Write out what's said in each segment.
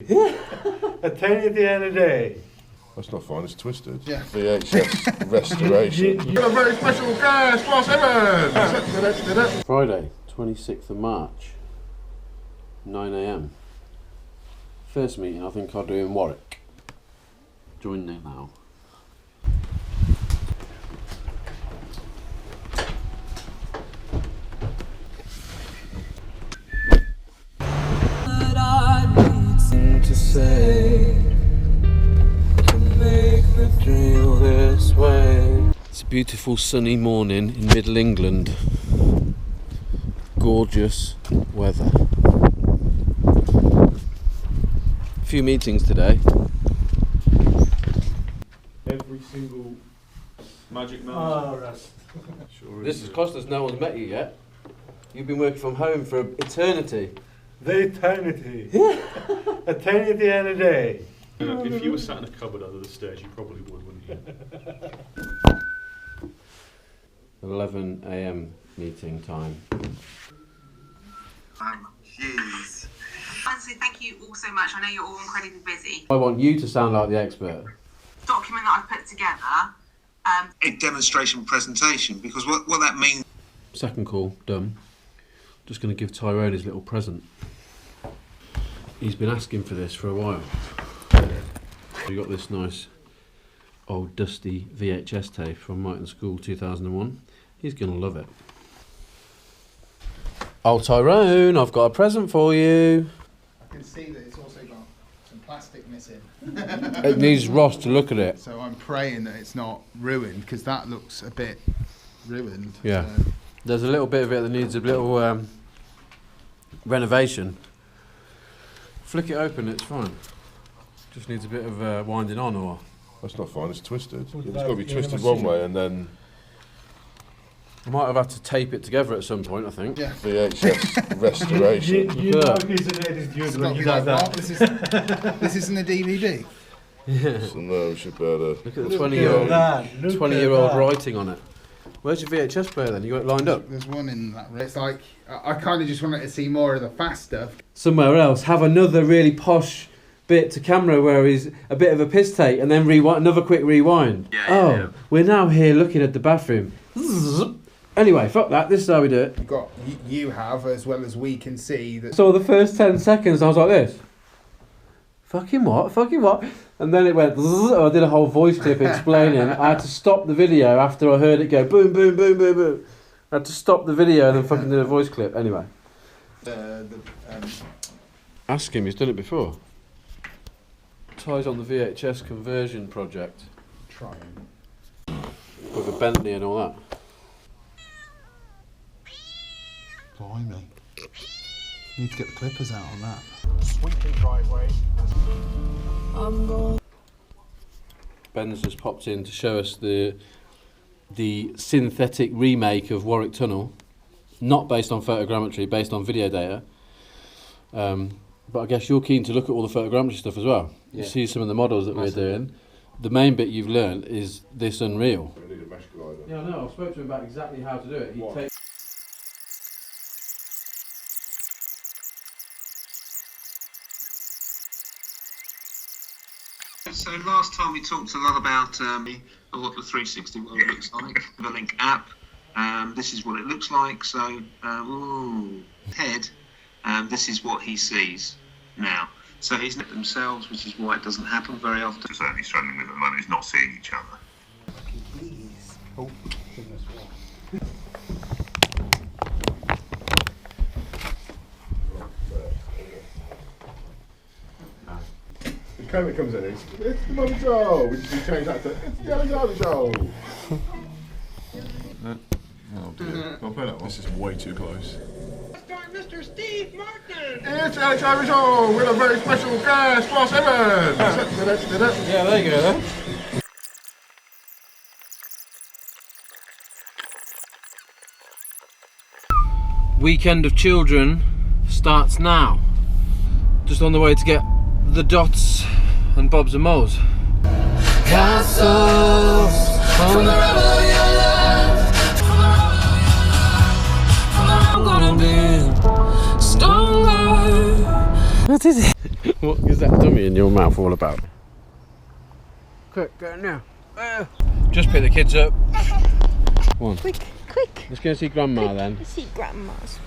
Eternity at the end of the day. That's not fine, it's twisted. Yeah. VHS restoration. Got a very special guest, Ross Evans! Friday, 26th of March, 9 AM. First meeting I think I'll do in Warwick. Join me now. To say to make the dream this way. It's a beautiful sunny morning in Middle England. Gorgeous weather. A few meetings today. Every single magic man. Oh, Russ. Sure This is Costas, no one's met you yet. You've been working from home for eternity. The eternity. Eternity at the end of the day. If you were sat in a cupboard under the stairs, you probably would, wouldn't you? 11 AM meeting time. Jeez. Honestly, thank you all so much. I know you're all incredibly busy. I want you to sound like the expert. Document that I've put together. A demonstration presentation, because what that means. Second call, done. Just going to give Tyrone his little present. He's been asking for this for a while. We got this nice old dusty VHS tape from Mighton School 2001. He's going to love it. Oh Tyrone, I've got a present for you. I can see that it's also got some plastic missing. It needs Ross to look at it. So I'm praying that it's not ruined, because that looks a bit ruined. Yeah. So. There's a little bit of it that needs a little renovation. Flick it open, it's fine. Just needs a bit of winding on, or... That's not fine, it's twisted. It's got to be twisted one way and then I might have had to tape it together at some point, I think. Yeah. VHS restoration. You know he's an edit dude when he does that. This isn't a DVD? Yeah. So no, we should be able to... Look at the 20-year-old Look at 20-year-old that. writing on it. Where's your VHS player then? You got it lined up? There's one in that room. It's like, I kind of just wanted to see more of the fast stuff. Somewhere else, have another really posh bit to camera where he's a bit of a piss take and then rewind, another quick rewind. Yeah. We're now here looking at the bathroom. Anyway, fuck that, this is how we do it. You have, as well as we can see, that. So the first 10 seconds I was like this. Fucking what? Fucking what? And then it went, I did a whole voice clip explaining. I had to stop the video after I heard it go boom, boom, boom, boom, boom. I had to stop the video and then fucking did a voice clip. Anyway. Ask him, he's done it before. Ties on the VHS conversion project. Trying. With a Bentley and all that. Blimey. Need to get the clippers out on that. Sweeping driveway. Ben's just popped in to show us the synthetic remake of Warwick Tunnel, not based on photogrammetry, based on video data. But I guess you're keen to look at all the photogrammetry stuff as well. Yeah. You see some of the models that we're doing. The main bit you've learned is this Unreal. We need a mesh glider. Yeah, no, I spoke to him about exactly how to do it. So last time we talked a lot about what the 360 world looks like. The Link app. This is what it looks like. So head. This is what he sees now. So he's not themselves, which is why it doesn't happen very often. Certainly struggling with at the moment is not seeing each other. Oh, goodness. The camera comes in, it's the Money Show! We change that to, it's the Money Show! Oh dear. I'll play that one. This is way too close. Mr. Steve Martin! It's the Alex Irish Show with a very special guest, Ross Evans! Yeah, there you go then. Weekend of Children starts now. Just on the way to get the dots and bobs and moles. Castles from the rebel of your life. I'm gonna be stronger. What is it? What is that dummy in your mouth all about? Quick, go now. Just pick the kids up. Come on. Quick. Let's go and see Grandma then. Let's see Grandma's.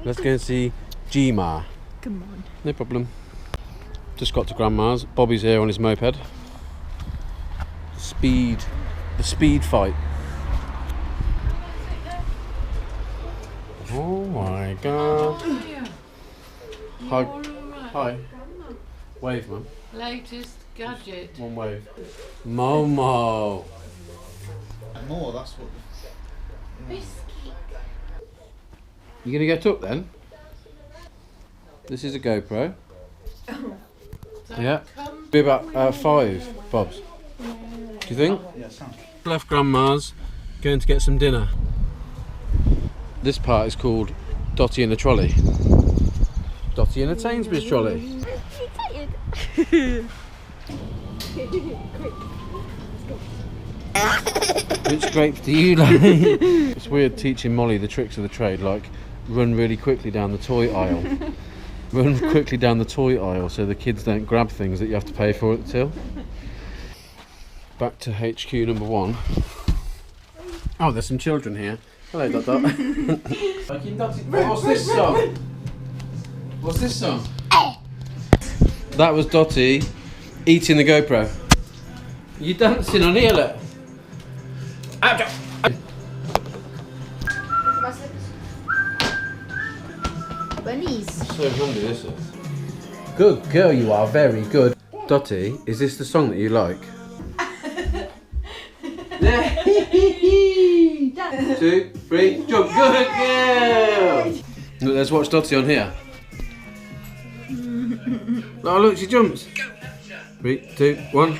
Let's go and see G-Ma. Come on. No problem. Just got to Grandma's. Bobby's here on his moped. The speed fight. Oh my god. Hi. Wave, man. Latest gadget. One wave. Momo. More, that's what. You gonna get up then? This is a GoPro. Yeah. Be about 5 bobs. Do you think? Yeah, sounds. Left Grandma's, going to get some dinner. This part is called Dotty in the trolley. Dotty in a Sainsbury's trolley. Which grapes do you like? It's weird teaching Molly the tricks of the trade, like run really quickly down the toy aisle. Run quickly down the toy aisle so the kids don't grab things that you have to pay for at the till. Back to HQ number 1. Oh, there's some children here. Hello, Dot Dot. What's this song? What's this song? That was Dotty eating the GoPro. You dancing on here, look. Bunnies. So handy, this is. Good girl, you are very good. Dotty, is this the song that you like? 2, 3, jump. Good girl! Look, let's watch Dotty on here. Oh, look, she jumps. 3, 2, 1.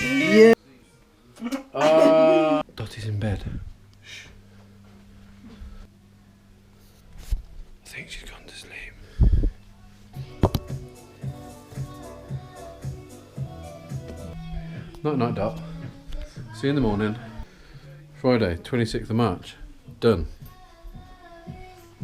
Yeah. Dotty's in bed. Shh. I think she's gone to sleep. Night, Dot. See you in the morning. Friday, 26th of March. Done.